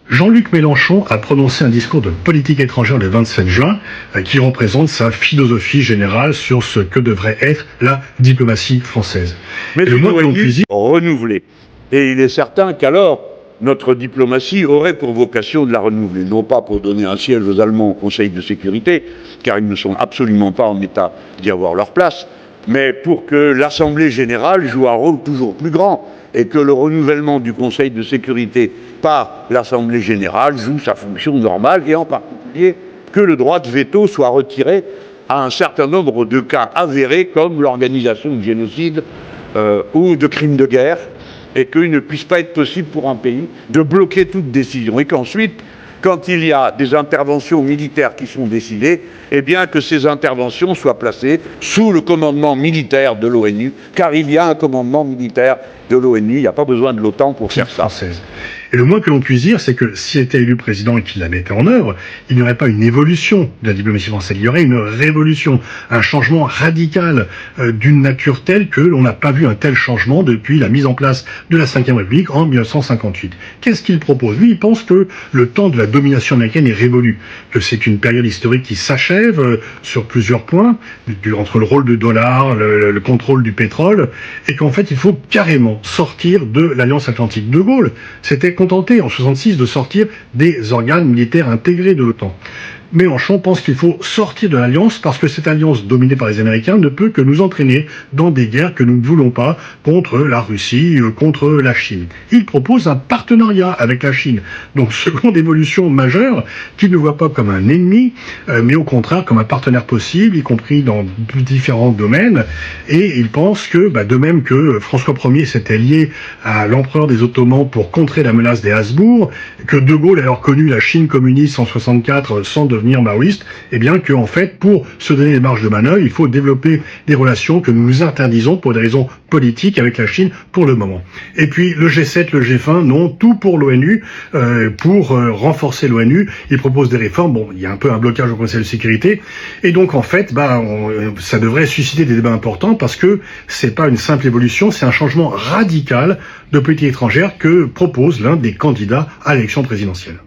Jean-Luc Mélenchon a prononcé un discours de politique étrangère le 27 juin qui représente sa philosophie générale sur ce que devrait être la diplomatie française. Mais le moins que l'on puisse dire, renouveler. Et il est certain qu'alors, notre diplomatie aurait pour vocation de la renouveler. Non pas pour donner un siège aux Allemands au Conseil de sécurité, car ils ne sont absolument pas en état d'y avoir leur place, mais pour que l'Assemblée générale joue un rôle toujours plus grand et que le renouvellement du Conseil de sécurité par l'Assemblée générale joue sa fonction normale et en particulier que le droit de veto soit retiré à un certain nombre de cas avérés comme l'organisation de génocide ou de crimes de guerre et qu'il ne puisse pas être possible pour un pays de bloquer toute décision et qu'ensuite, quand il y a des interventions militaires qui sont décidées, eh bien que ces interventions soient placées sous le commandement militaire de l'ONU, car il y a un commandement militaire de l'ONU, il n'y a pas besoin de l'OTAN pour faire ça. Et le moins que l'on puisse dire, c'est que s'il était élu président et qu'il la mettait en œuvre, il n'y aurait pas une évolution de la diplomatie française, il y aurait une révolution, un changement radical d'une nature telle que l'on n'a pas vu un tel changement depuis la mise en place de la Ve République en 1958. Qu'est-ce qu'il propose? Lui, il pense que le temps de la domination américaine est révolu, que c'est une période historique qui s'achève sur plusieurs points, entre le rôle du dollar, le contrôle du pétrole, et qu'en fait, il faut carrément sortir de l'Alliance Atlantique. De Gaulle s'était contenté en 66 de sortir des organes militaires intégrés de l'OTAN. Mélenchon pense qu'il faut sortir de l'alliance parce que cette alliance dominée par les Américains ne peut que nous entraîner dans des guerres que nous ne voulons pas contre la Russie, contre la Chine. Il propose un partenariat avec la Chine. Donc, seconde évolution majeure, qu'il ne voit pas comme un ennemi, mais au contraire comme un partenaire possible, y compris dans différents domaines. Et il pense que, de même que François Ier s'était lié à l'empereur des Ottomans pour contrer la menace des Habsbourg, que De Gaulle a reconnu la Chine communiste en 64 sans devenir maoïste, et bien que, en fait, pour se donner des marges de manœuvre, il faut développer des relations que nous nous interdisons pour des raisons politiques avec la Chine pour le moment. Et puis, le G7, le G20, non, tout pour l'ONU, pour renforcer l'ONU. Il propose des réformes. Bon, il y a un peu un blocage au Conseil de sécurité. Et donc, en fait, ça devrait susciter des débats importants parce que c'est pas une simple évolution, c'est un changement radical de politique étrangère que propose l'un des candidats à l'élection présidentielle.